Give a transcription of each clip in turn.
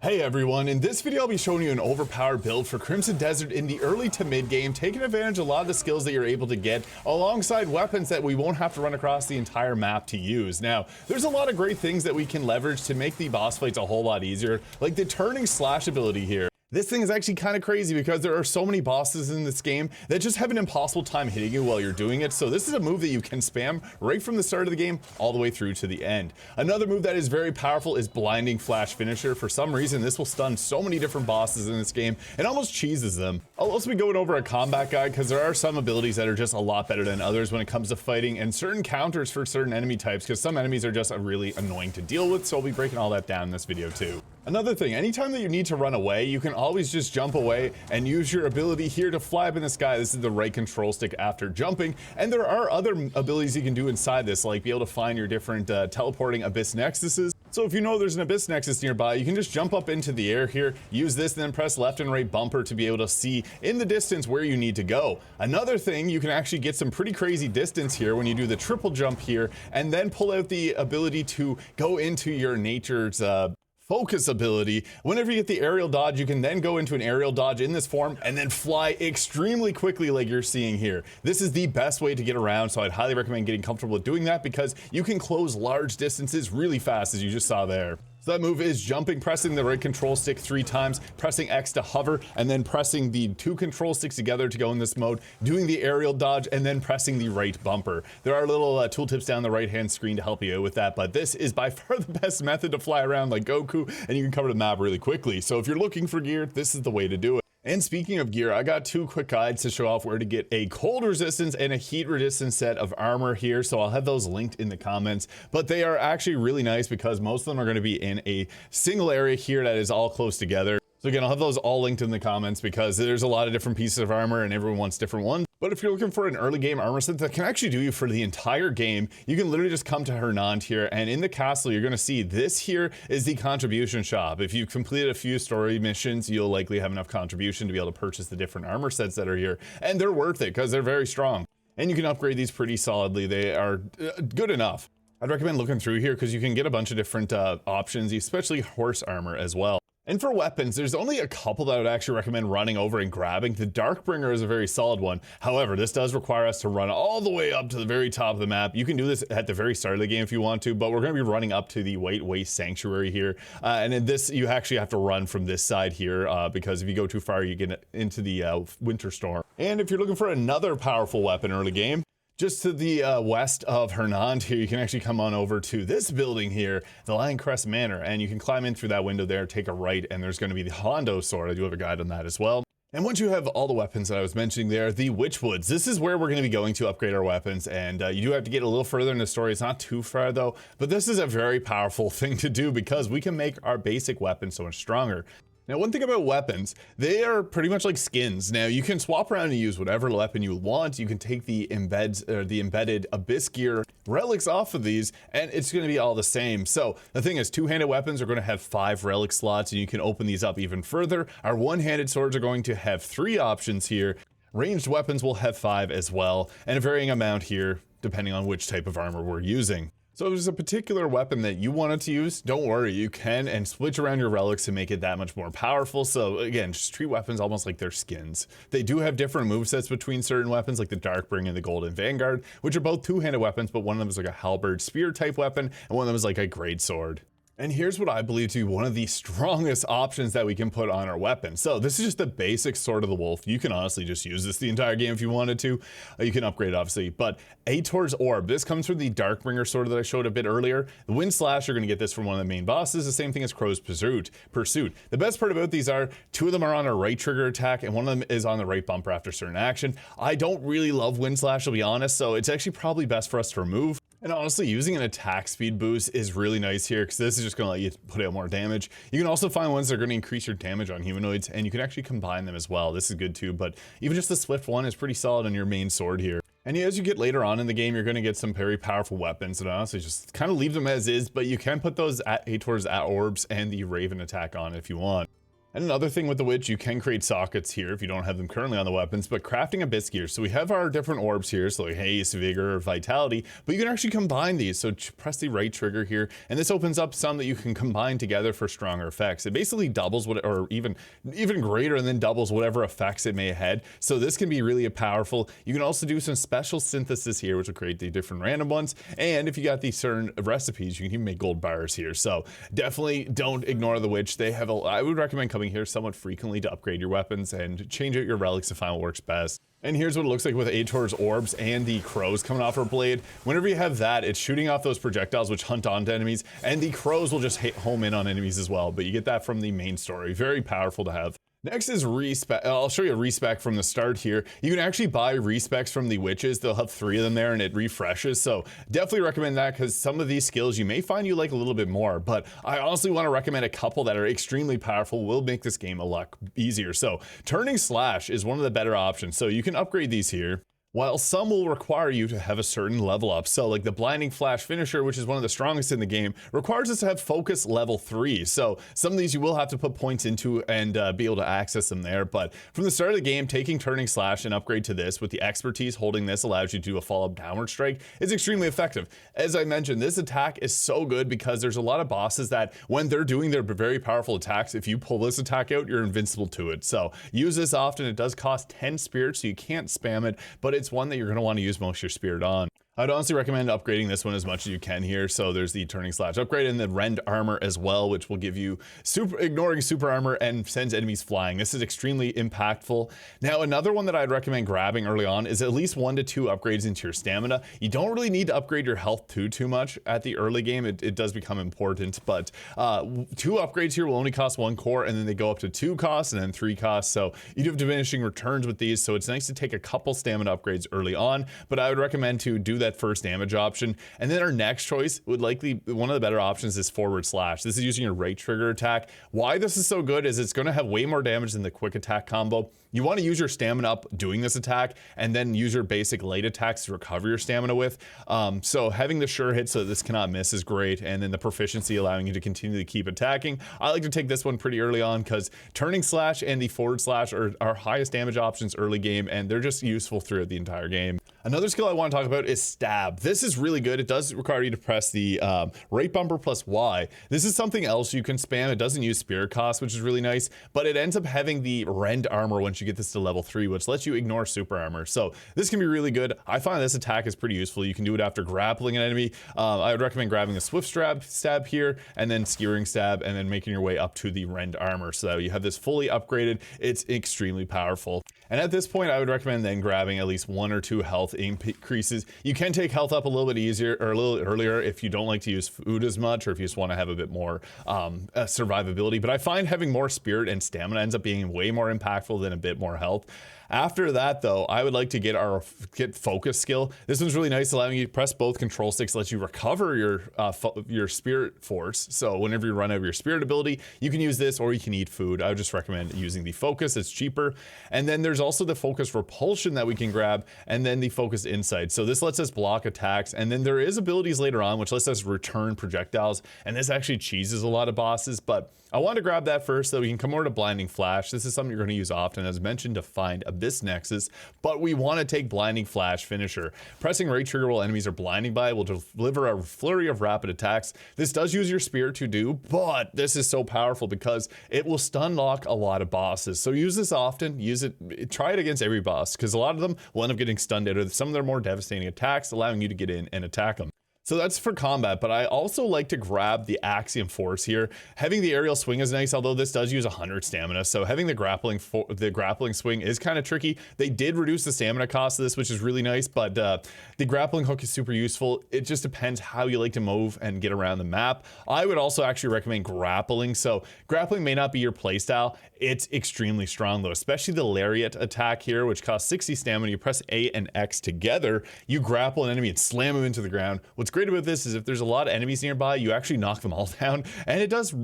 Hey everyone, in this video I'll be showing you an overpowered build for Crimson Desert in the early to mid game, taking advantage of a lot of the skills that you're able to get alongside weapons that we won't have to run across the entire map to use. Now, there's a lot of great things that we can leverage to make the boss fights a whole lot easier, like the turning slash ability here. This thing is actually kind of crazy because there are so many bosses in this game that just have an impossible time hitting you while you're doing it. So this is a move that you can spam right from the start of the game all the way through to the end. Another move that is very powerful is Blinding Flash Finisher. For some reason, this will stun so many different bosses in this game and almost cheeses them. I'll also be going over a combat guide because there are some abilities that are just a lot better than others when it comes to fighting, and certain counters for certain enemy types because some enemies are just really annoying to deal with. So I'll be breaking all that down in this video too. Another thing, anytime that you need to run away, you can always just jump away and use your ability here to fly up in the sky. This is the right control stick after jumping. And there are other abilities you can do inside this, like be able to find your different teleporting abyss nexuses. So if you know there's an abyss nexus nearby, you can just jump up into the air here, use this, then press left and right bumper to be able to see in the distance where you need to go. Another thing, you can actually get some pretty crazy distance here when you do the triple jump here, and then pull out the ability to go into your nature's focus ability. Whenever you get the aerial dodge, you can then go into an aerial dodge in this form and then fly extremely quickly like you're seeing here. This is the best way to get around, so I'd highly recommend getting comfortable with doing that because you can close large distances really fast, as you just saw there. So that move is jumping, pressing the right control stick 3 times, pressing X to hover, and then pressing the 2 control sticks together to go in this mode, doing the aerial dodge, and then pressing the right bumper. There are little tooltips down the right-hand screen to help you out with that, but this is by far the best method to fly around like Goku, and you can cover the map really quickly. So if you're looking for gear, this is the way to do it. And speaking of gear, I got 2 quick guides to show off where to get a cold resistance and a heat resistance set of armor here, so I'll have those linked in the comments. But they are actually really nice because most of them are going to be in a single area here that is all close together. So again, I'll have those all linked in the comments because there's a lot of different pieces of armor and everyone wants different ones. But if you're looking for an early game armor set that can actually do you for the entire game, you can literally just come to Hwando here, and in the castle you're going to see this here is the contribution shop. If you've completed a few story missions, you'll likely have enough contribution to be able to purchase the different armor sets that are here, and they're worth it because they're very strong. And you can upgrade these pretty solidly. They are good enough. I'd recommend looking through here because you can get a bunch of different options, especially horse armor as well. And for weapons, there's only a couple that I would actually recommend running over and grabbing. The Darkbringer is a very solid one. However, this does require us to run all the way up to the very top of the map. You can do this at the very start of the game if you want to, but we're going to be running up to the White Waste Sanctuary here. And in this, you actually have to run from this side here because if you go too far, you get into the Winter Storm. And if you're looking for another powerful weapon early game, just to the west of Hwando here, you can actually come on over to this building here, the Lioncrest Manor, and you can climb in through that window there, take a right, and there's going to be the Hwando sword. I do have a guide on that as well. And once you have all the weapons that I was mentioning there, the Witchwoods, this is where we're going to be going to upgrade our weapons, and you do have to get a little further in the story. It's not too far though, but this is a very powerful thing to do because we can make our basic weapons so much stronger. Now, one thing about weapons, they are pretty much like skins. Now, you can swap around and use whatever weapon you want. You can take the embedded Abyss Gear relics off of these, and it's going to be all the same. So the thing is, 2-handed weapons are going to have 5 relic slots, and you can open these up even further. Our 1-handed swords are going to have 3 options here. Ranged weapons will have 5 as well, and a varying amount here, depending on which type of armor we're using. So if there's a particular weapon that you wanted to use, don't worry, you can, and switch around your relics to make it that much more powerful. So again, just treat weapons almost like they're skins. They do have different movesets between certain weapons, like the Darkbringer and the Golden Vanguard, which are both 2-handed weapons, but one of them is like a halberd spear type weapon, and one of them is like a great sword. And here's what I believe to be one of the strongest options that we can put on our weapon. So this is just the basic Sword of the Wolf. You can honestly just use this the entire game if you wanted to. You can upgrade obviously, but Ator's Orb. This comes from the Darkbringer sword that I showed a bit earlier. The Wind Slash, you're gonna get this from one of the main bosses. The same thing as Crow's Pursuit. The best part about these are 2 of them are on a right trigger attack and one of them is on the right bumper after certain action. I don't really love Wind Slash, to be honest, so it's actually probably best for us to remove. And honestly, using an attack speed boost is really nice here because this is just going to let you put out more damage. You can also find ones that are going to increase your damage on humanoids, and you can actually combine them as well. This is good too, but even just the swift one is pretty solid on your main sword here. And as you get later on in the game, you're going to get some very powerful weapons, and honestly just kind of leave them as is, but you can put those at Ator's Orbs and the Raven attack on if you want. And another thing with the witch, you can create sockets here if you don't have them currently on the weapons, but crafting abyss gear. So we have our different orbs here, so like haste, vigor, vitality, but you can actually combine these. So press the right trigger here, and this opens up some that you can combine together for stronger effects. It basically doubles what, or even greater than doubles whatever effects it may have. So this can be really powerful. You can also do some special synthesis here, which will create the different random ones. And if you got these certain recipes, you can even make gold bars here. So definitely don't ignore the witch. They have I would recommend coming here somewhat frequently to upgrade your weapons and change out your relics to find what works best. And here's what it looks like with Ator's orbs and the crows coming off her blade. Whenever you have that, it's shooting off those projectiles which hunt onto enemies, and the crows will just hit home in on enemies as well. But you get that from the main story. Very powerful to have. Next is respec. I'll show you a respec from the start here. You can actually buy respecs from the witches. They'll have 3 of them there and it refreshes. So definitely recommend that, because some of these skills you may find you like a little bit more, but I honestly want to recommend a couple that are extremely powerful, will make this game a lot easier. So turning slash is one of the better options. So you can upgrade these here, while some will require you to have a certain level up. So like the blinding flash finisher, which is one of the strongest in the game, requires us to have focus level 3. So some of these you will have to put points into and be able to access them there. But from the start of the game, taking turning slash and upgrade to this with the expertise, holding this allows you to do a follow-up downward strike, is extremely effective. As I mentioned, this attack is so good because there's a lot of bosses that when they're doing their very powerful attacks, if you pull this attack out, you're invincible to it. So use this often. It does cost 10 spirit, so you can't spam it, but it's one that you're going to want to use most of your spirit on. I'd honestly recommend upgrading this one as much as you can here. So there's the turning slash upgrade and the rend armor as well, which will give you ignoring super armor and sends enemies flying. This is extremely impactful. Now, another one that I'd recommend grabbing early on is at least 1 to 2 upgrades into your stamina. You don't really need to upgrade your health too much at the early game. It does become important, but 2 upgrades here will only cost 1 core, and then they go up to 2 costs and then 3 costs. So you do have diminishing returns with these. So it's nice to take a couple stamina upgrades early on, but I would recommend to do that first damage option. And then our next choice would likely, one of the better options is forward slash. This is using your right trigger attack. Why this is so good is it's going to have way more damage than the quick attack combo. You want to use your stamina up doing this attack and then use your basic light attacks to recover your stamina with. So having the sure hit so this cannot miss is great, and then the proficiency allowing you to continue to keep attacking. I like to take this one pretty early on because turning slash and the forward slash are our highest damage options early game, and they're just useful throughout the entire game. Another skill I want to talk about is stab. This is really good. It does require you to press the right bumper plus Y. This is something else you can spam. It doesn't use spirit cost, which is really nice, but it ends up having the rend armor once you get this to level 3, which lets you ignore super armor. So this can be really good. I find this attack is pretty useful. You can do it after grappling an enemy. I would recommend grabbing the swift stab here, and then skewering stab, and then making your way up to the rend armor so that you have this fully upgraded. It's extremely powerful. And at this point, I would recommend then grabbing at least 1 or 2 health increases. You can take health up a little bit easier or a little earlier if you don't like to use food as much, or if you just want to have a bit more survivability. But I find having more spirit and stamina ends up being way more impactful than a bit more health. After that, though, I would like to get our focus skill. This one's really nice, allowing you to press both control sticks, lets you recover your spirit force. So whenever you run out of your spirit ability, you can use this, or you can eat food. I would just recommend using the focus. It's cheaper. And then there's also the focus repulsion that we can grab, and then the focus insight. So this lets us block attacks. And then there is abilities later on, which lets us return projectiles. And this actually cheeses a lot of bosses, but I want to grab that first so that we can come over to blinding flash. This is something you're going to use often, as mentioned, to find abyss nexus, but we want to take blinding flash finisher. Pressing right trigger while enemies are blinding by will deliver a flurry of rapid attacks. This does use your spirit to do, but this is so powerful because it will stun lock a lot of bosses. So use this often, use it, try it against every boss, because a lot of them will end up getting stunned out of some of their more devastating attacks, allowing you to get in and attack them. So that's for combat, but I also like to grab the Axiom Force here. Having the aerial swing is nice, although this does use 100 stamina, so having the grappling swing is kind of tricky. They did reduce the stamina cost of this, which is really nice, but the grappling hook is super useful. It just depends how you like to move and get around the map. I would also actually recommend grappling. So grappling may not be your playstyle. It's extremely strong though, especially the lariat attack here, which costs 60 stamina. You press A and X together, you grapple an enemy and slam them into the ground. What's great about this is if there's a lot of enemies nearby, you actually knock them all down, and it does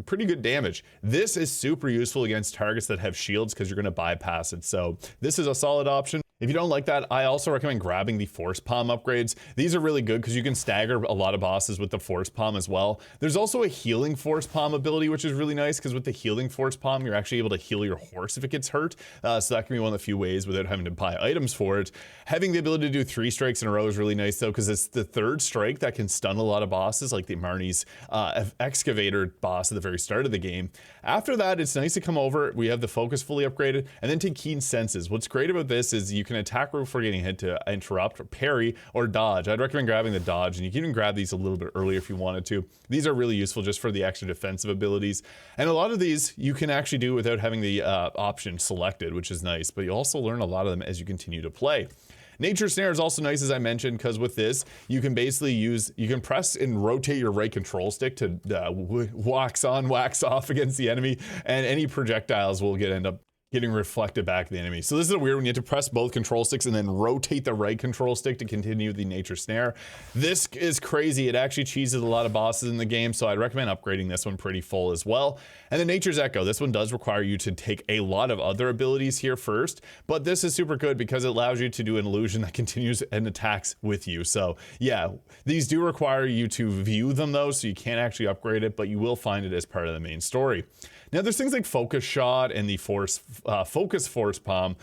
pretty good damage. This is super useful against targets that have shields because you're going to bypass it. So this is a solid option. If you don't like that, I also recommend grabbing the Force Palm upgrades. These are really good because you can stagger a lot of bosses with the Force Palm as well. There's also a healing Force Palm ability, which is really nice because with the healing Force Palm, you're actually able to heal your horse if it gets hurt. So that can be one of the few ways without having to buy items for it. Having the ability to do 3 strikes in a row is really nice though, because it's the 3rd strike that can stun a lot of bosses, like the Marnie's excavator boss at the very start of the game. After that, it's nice to come over. We have the focus fully upgraded, and then take keen senses. What's great about this is you can attack before getting hit to interrupt, parry, or dodge. I'd recommend grabbing the dodge, and you can even grab these a little bit earlier if you wanted to. These are really useful just for the extra defensive abilities. And a lot of these you can actually do without having the option selected, which is nice, but you also learn a lot of them as you continue to play. Nature Snare is also nice, as I mentioned, because with this, you can basically you can press and rotate your right control stick to wax on, wax off against the enemy, and any projectiles will end up getting reflected back to the enemy. So this is a weird one. You have to press both control sticks and then rotate the right control stick to continue the Nature Snare. This is crazy. It actually cheeses a lot of bosses in the game, so I'd recommend upgrading this one pretty full as well. And then Nature's Echo. This one does require you to take a lot of other abilities here first, but this is super good because it allows you to do an illusion that continues and attacks with you. So yeah, these do require you to view them though, so you can't actually upgrade it, but you will find it as part of the main story. Now there's things like Focus Shot and the Focus Force Palm,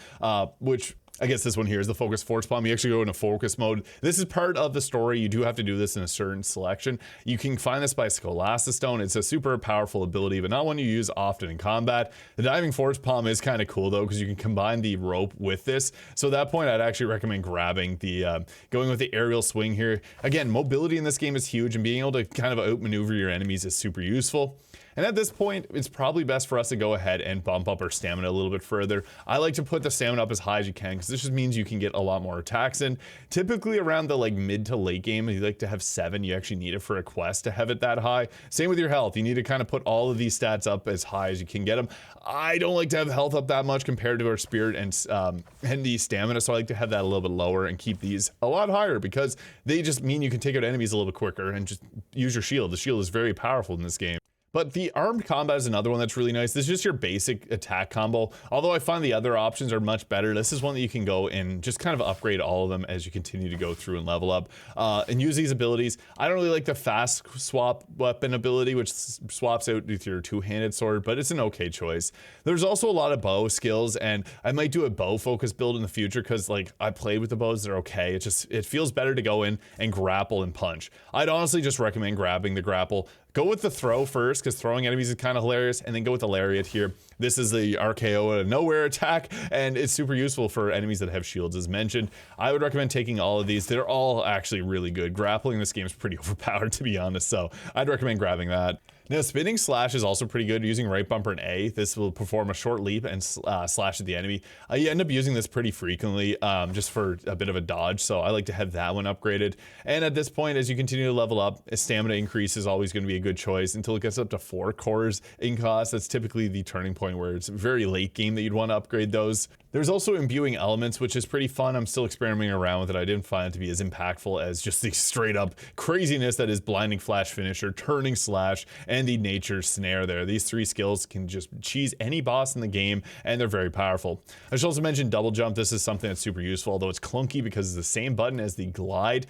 which I guess this one here is the Focus Force Palm. You actually go into focus mode. This is part of the story. You do have to do this in a certain selection. You can find this by Scholastic Stone. It's a super powerful ability, but not one you use often in combat. The Diving Force Palm is kind of cool though, because you can combine the rope with this. So at that point, I'd actually recommend grabbing the, going with the aerial swing here. Again, mobility in this game is huge, and being able to kind of outmaneuver your enemies is super useful. And at this point, it's probably best for us to go ahead and bump up our stamina a little bit further. I like to put the stamina up as high as you can, because this just means you can get a lot more attacks in. Typically around the mid to late game, you like to have 7. You actually need it for a quest to have it that high. Same with your health. You need to kind of put all of these stats up as high as you can get them. I don't like to have health up that much compared to our spirit and the stamina, so I like to have that a little bit lower and keep these a lot higher, because they just mean you can take out enemies a little bit quicker and just use your shield. The shield is very powerful in this game. But the armed combat is another one that's really nice. This is just your basic attack combo. Although I find the other options are much better. This is one that you can go and just kind of upgrade all of them as you continue to go through and level up and use these abilities. I don't really like the fast swap weapon ability, which swaps out with your 2-handed sword, but it's an okay choice. There's also a lot of bow skills, and I might do a bow focus build in the future, because I played with the bows, they're okay. It feels better to go in and grapple and punch. I'd honestly just recommend grabbing the grapple. Go with the throw first, because throwing enemies is kind of hilarious, and then go with the lariat here. This is the RKO out of nowhere attack, and it's super useful for enemies that have shields, as mentioned. I would recommend taking all of these. They're all actually really good. Grappling in this game is pretty overpowered, to be honest, so I'd recommend grabbing that. Now, spinning slash is also pretty good using right bumper and A. This will perform a short leap and slash at the enemy. You end up using this pretty frequently just for a bit of a dodge, so I like to have that one upgraded. And at this point, as you continue to level up, a stamina increase is always going to be a good choice until it gets up to 4 cores in cost. That's typically the turning point where it's very late game that you'd want to upgrade those. There's also imbuing elements, which is pretty fun. I'm still experimenting around with it. I didn't find it to be as impactful as just the straight up craziness that is blinding flash finisher, turning slash, and the nature snare there. These 3 skills can just cheese any boss in the game, and they're very powerful. I should also mention double jump. This is something that's super useful, although it's clunky because it's the same button as the glide.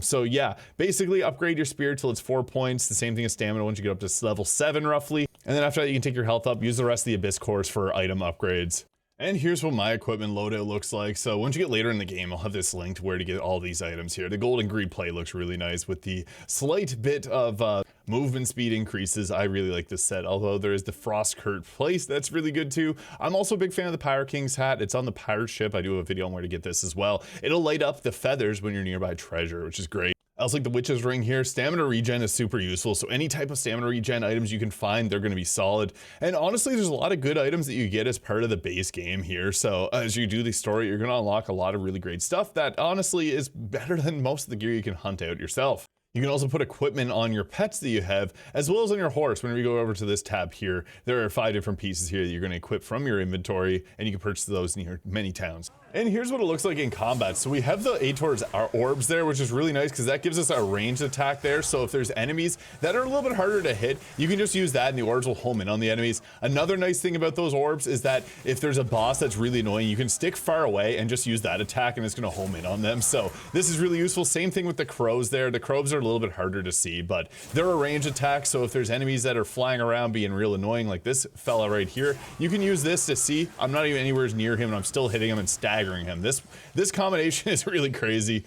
So yeah, basically upgrade your spirit till it's 4 points. The same thing as stamina once you get up to level 7 roughly. And then after that, you can take your health up, use the rest of the abyss cores for item upgrades. And here's what my equipment loadout looks like. So once you get later in the game, I'll have this link to where to get all these items here. The gold and green plate looks really nice with the slight bit of movement speed increases. I really like this set, although there is the frost curt place that's really good too. I'm also a big fan of the Pirate King's hat. It's on the pirate ship. I do have a video on where to get this as well. It'll light up the feathers when you're nearby treasure, which is great. I also like the Witch's Ring here. Stamina regen is super useful, so any type of stamina regen items you can find, they're going to be solid. And honestly, there's a lot of good items that you get as part of the base game here. So as you do the story, you're going to unlock a lot of really great stuff that honestly is better than most of the gear you can hunt out yourself. You can also put equipment on your pets that you have, as well as on your horse. Whenever you go over to this tab here, there are 5 different pieces here that you're going to equip from your inventory, and you can purchase those near many towns. And here's what it looks like in combat. So we have the Ator's orbs there, which is really nice because that gives us a ranged attack there. So if there's enemies that are a little bit harder to hit, you can just use that and the orbs will home in on the enemies. Another nice thing about those orbs is that if there's a boss that's really annoying, you can stick far away and just use that attack and it's going to home in on them. So this is really useful. Same thing with the crows there. The crows are a little bit harder to see, but they're a ranged attack. So if there's enemies that are flying around being real annoying, like this fella right here, you can use this to see I'm not even anywhere near him and I'm still hitting him and staggering him. This combination is really crazy.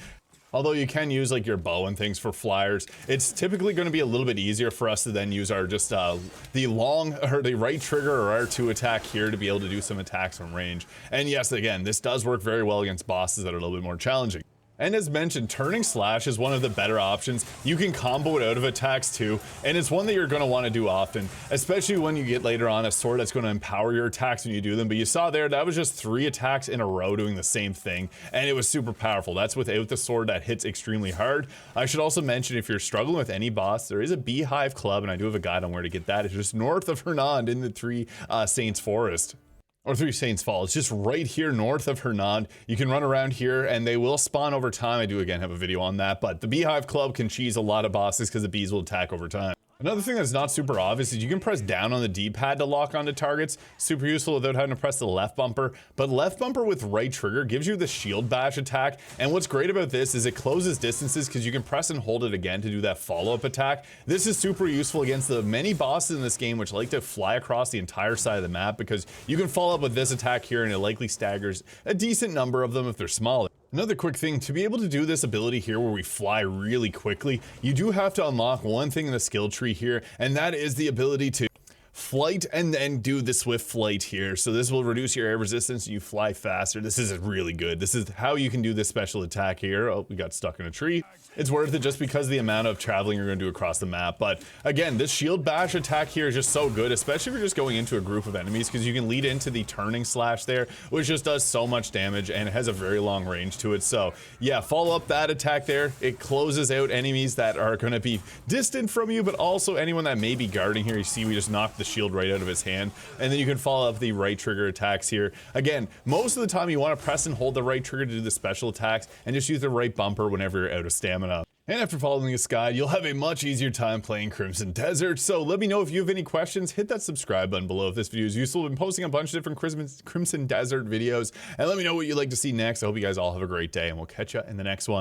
Although you can use like your bow and things for flyers, it's typically going to be a little bit easier for us to then use our the long or the right trigger or R2 attack here to be able to do some attacks from range. And yes, again, this does work very well against bosses that are a little bit more challenging. And as mentioned, turning slash is one of the better options. You can combo it out of attacks too, and it's one that you're going to want to do often, especially when you get later on a sword that's going to empower your attacks when you do them. But you saw there, that was just 3 attacks in a row doing the same thing, and it was super powerful. That's without the sword that hits extremely hard. I should also mention, if you're struggling with any boss, there is a Beehive Club, and I do have a guide on where to get that. It's just north of Hwando in the Three Saints Forest. Or Three Saints Fall. It's just right here north of Hwando. You can run around here and they will spawn over time. I do again have a video on that, but the Beehive Club can cheese a lot of bosses because the bees will attack over time. Another thing that's not super obvious is you can press down on the D-pad to lock onto targets. Super useful without having to press the left bumper. But left bumper with right trigger gives you the shield bash attack. And what's great about this is it closes distances because you can press and hold it again to do that follow-up attack. This is super useful against the many bosses in this game which like to fly across the entire side of the map, because you can follow up with this attack here and it likely staggers a decent number of them if they're small. Another quick thing, to be able to do this ability here where we fly really quickly, you do have to unlock one thing in the skill tree here, and that is the ability to flight and then do the swift flight here. So this will reduce your air resistance and you fly faster. This is really good. This is how you can do this special attack here. Oh, we got stuck in a tree. It's worth it just because of the amount of traveling you're going to do across the map. But again, this shield bash attack here is just so good, especially if you're just going into a group of enemies, because you can lead into the turning slash there, which just does so much damage and it has a very long range to it. So yeah, follow up that attack there. It closes out enemies that are going to be distant from you, but also anyone that may be guarding here. You see we just knocked the shield right out of his hand, and then you can follow up the right trigger attacks here. Again, most of the time you want to press and hold the right trigger to do the special attacks and just use the right bumper whenever you're out of stamina. And after following this guide, you'll have a much easier time playing Crimson Desert. So let me know if you have any questions. Hit that subscribe button below if this video is useful. I've been posting a bunch of different Crimson Desert videos, and let me know what you'd like to see next. I hope you guys all have a great day, and we'll catch you in the next one.